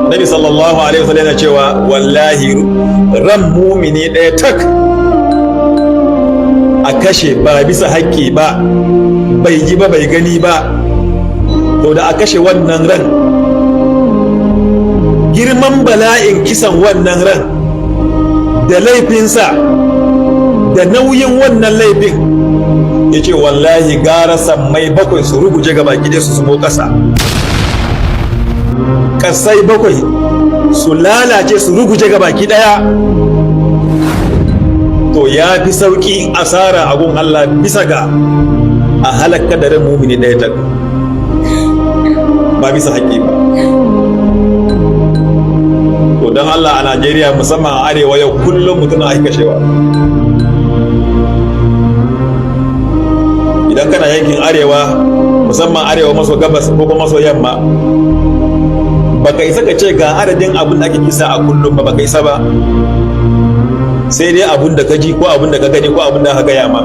Nabi sallallahu alaihi wasallam yana cewa wallahi ran mumini ɗaya tak a kashe ba bisa haƙƙi ba, bai ji ba bai gani ba, to da a kashe wannan ran, girman bala'in kisan wannan ran da laifinsa da nauyin wannan laifin, ya ce wallahi gara sammai bakwai su ruguje gaba gide su sumo ƙasa, ƙasai bakwai su lalace su ruguje gaba ki ɗaya, to ya fi sauƙi asara a gun Allah bisa ga a halakka da ran mumini ɗaya ta ba bisa haƙƙi ba. To don Allah a Najeriya musamman a arewa yau kullum mutum na kashewa. Idan kana yankin arewa musamman arewa maso gabas ko kuma maso yamma, baka isa ka ce ga adadin abin da ake kisa a kullum ba, baka isa ba, sai dai abin da ka ji ko abin da ka gani ko abin da ka gaya ma.